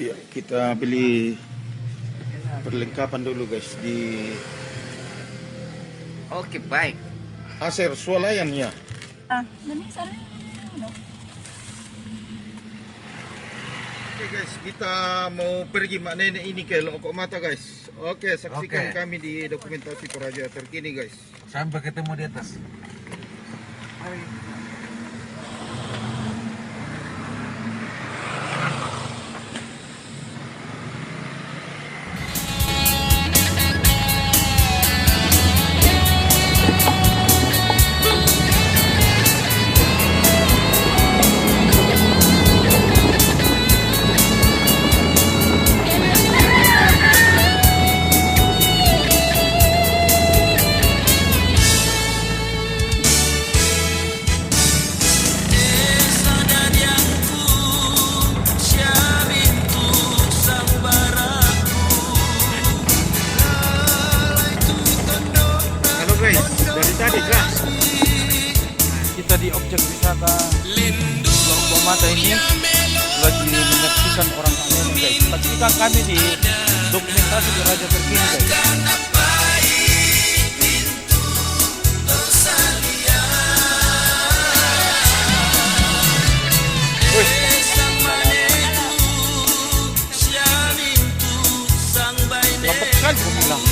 Iya, kita beli perlengkapan dulu guys di Oke, baik. Aser Swalayan ya. Oke guys, kita mau pergi mak nenek ini ke Longkok Mata guys. Oke, saksikan kami di dokumentasi Toraja terkini guys. Sampai ketemu di atas. Dari tadi kah? Kita di objek wisata Longkok Mata ini lagi menyaksikan orang nenek guys. Saksikan kami di dokumentasi Toraja terkini guys. Lambat sekali aku bilang.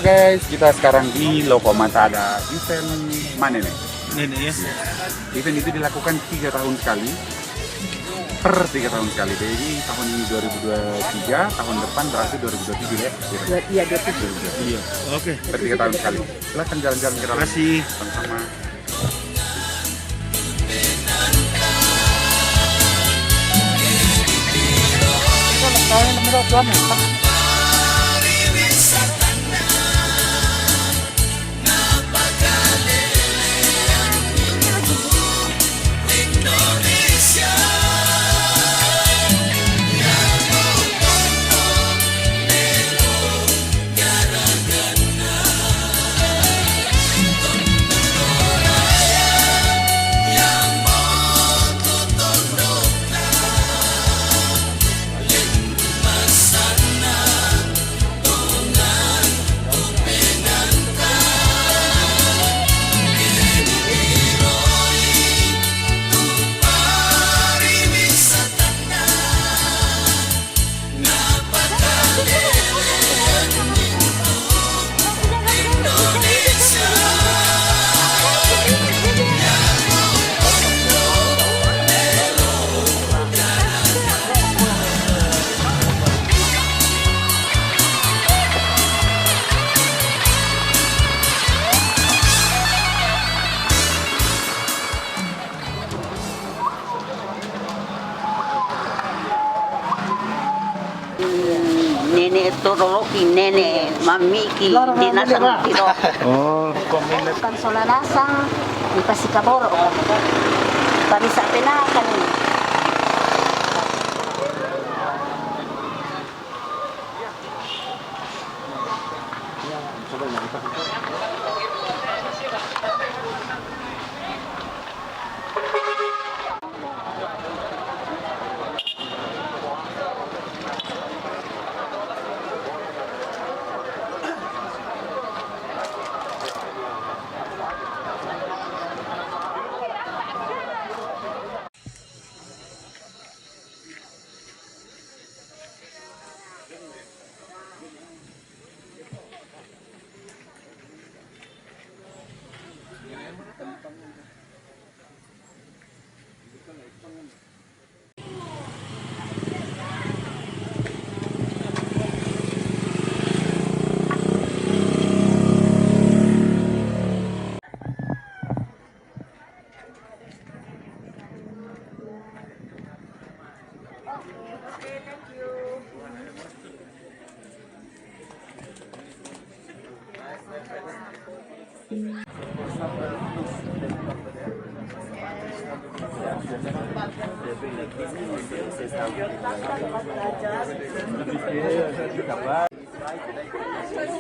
guys, kita sekarang di Lokomata ada event mana nih? Nenek ya. Event itu dilakukan 3 tahun sekali. Per 3 tahun sekali. Jadi tahun ini 2023, tahun depan berarti 2027 ya. Iya, 27. Iya. Oke. Per 3 tahun sekali. Silahkan jalan-jalan ke dalam. Terima kasih. Sama-sama. Nenek Toroloki, nenek Mamiki, dinasang tiro. Oh, Kan solanasang, di Pasikaboro. Kami sa penakan.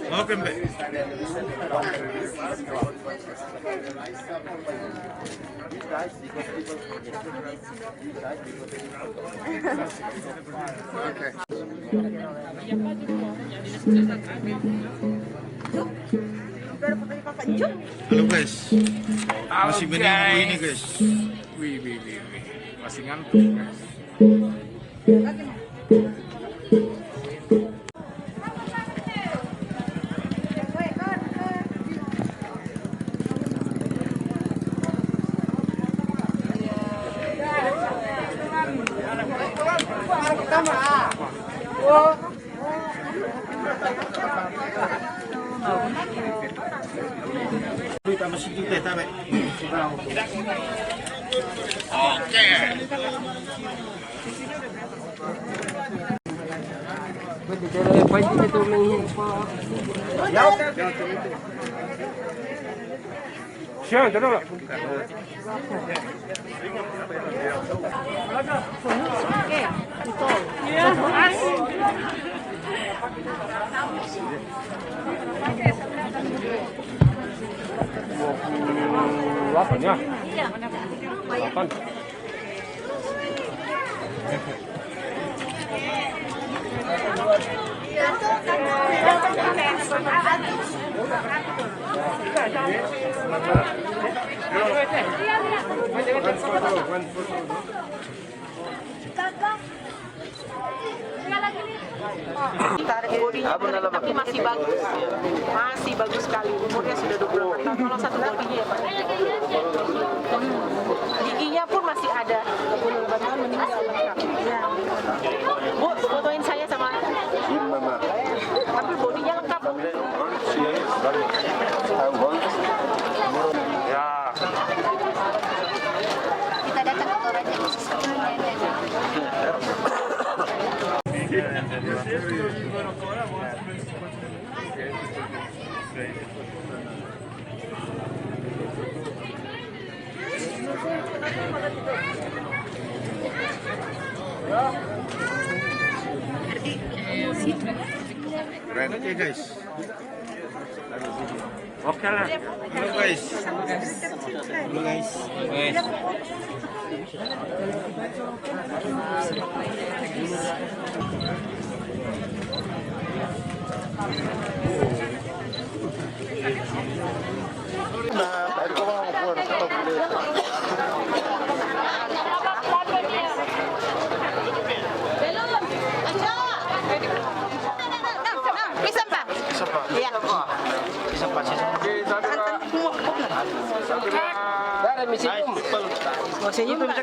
Oke, Mbak. Halo guys, masih menunggu ini guys. Wih. Masih ngantuk guys. Kita masih kita tabe. siya, dalawa. Berapa ya? 8. Kakak, lagi nih. Bodinya tapi masih bagus. Masih bagus sekali. Umurnya sudah 24 tahun. Kalau satu bodinya ya Pak. Giginya pun masih ada. 28 tahun meninggal lengkap. Ya. Bu, fotoin saya sama. Tapi bodinya lengkap. Ya. Kita datang ke Toraja khusus untuk nenek. Oke guys. Oke lah. Halo guys. Halo guys. Bisa Pak? Iya. Mau senyum Pak?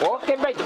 Oke, baik.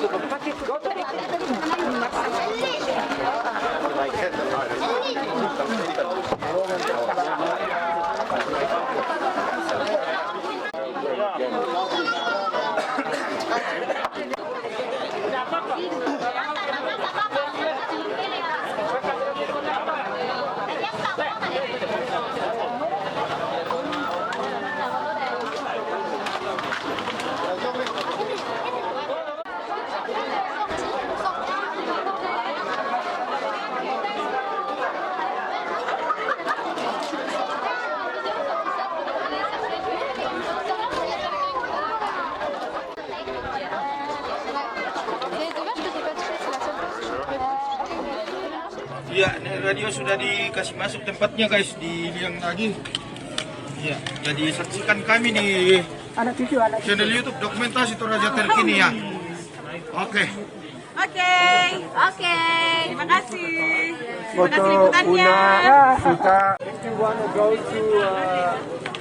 Ya, radio sudah dikasih masuk tempatnya guys di Liang lagi. Ya, jadi saksikan kami di channel YouTube Dokumentasi Toraja Terkini ya. Oke. Oke. Terima kasih. Terima kasih liputannya. If you want to go to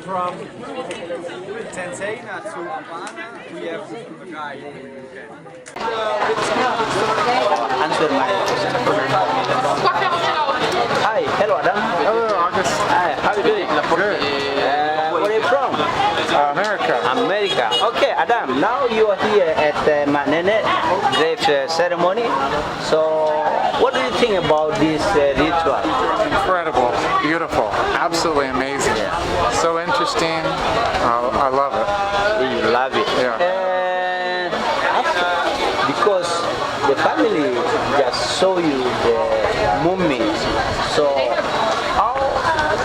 from Tensena to Havana, we have a guide. Hi, hello Adam. Hello, August. Hi, how you doing? Good. Where are you from? America. America. Okay, Adam. Now you are here at Mak Nenek grave ceremony. So, what do you think about this ritual? Incredible, beautiful, absolutely amazing. So interesting. I love it. You love it. Yeah. And because the family just show you the mummy. So, how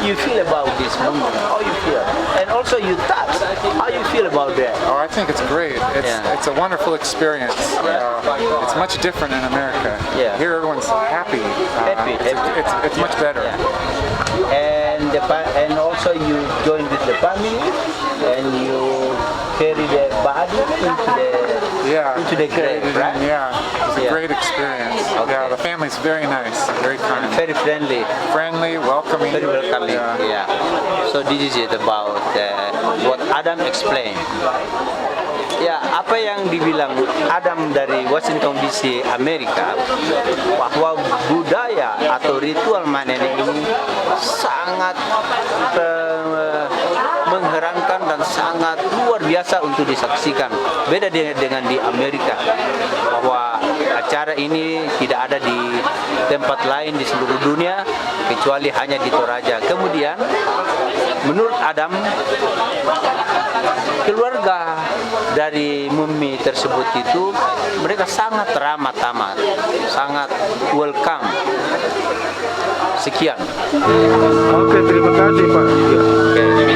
you feel about this mummy? How you feel? And also you touch. How you feel about that? Oh, I think it's great. It's a wonderful experience. It's much different in America. Yeah. Here everyone's happy. Happy. It's much better. And and also you join with the family and you carry the body into the grave, right? Yeah, it's a Yeah. great experience. Okay. Yeah, the family's very nice, very kind, Very friendly, friendly, welcoming. very welcoming. Yeah. Yeah. So this is it about what Adam explained. Ya, apa yang dibilang Adam dari Washington DC, Amerika, bahwa budaya atau ritual Mak Nenek ini sangat mengherankan dan sangat luar biasa untuk disaksikan. Beda dengan di Amerika, bahwa acara ini tidak ada di tempat lain di seluruh dunia kecuali hanya di Toraja. Kemudian, menurut Adam, keluarga dari mumi tersebut itu mereka sangat ramah tamah, sangat welcome. Sekian. Oke, terima kasih Pak. Oke.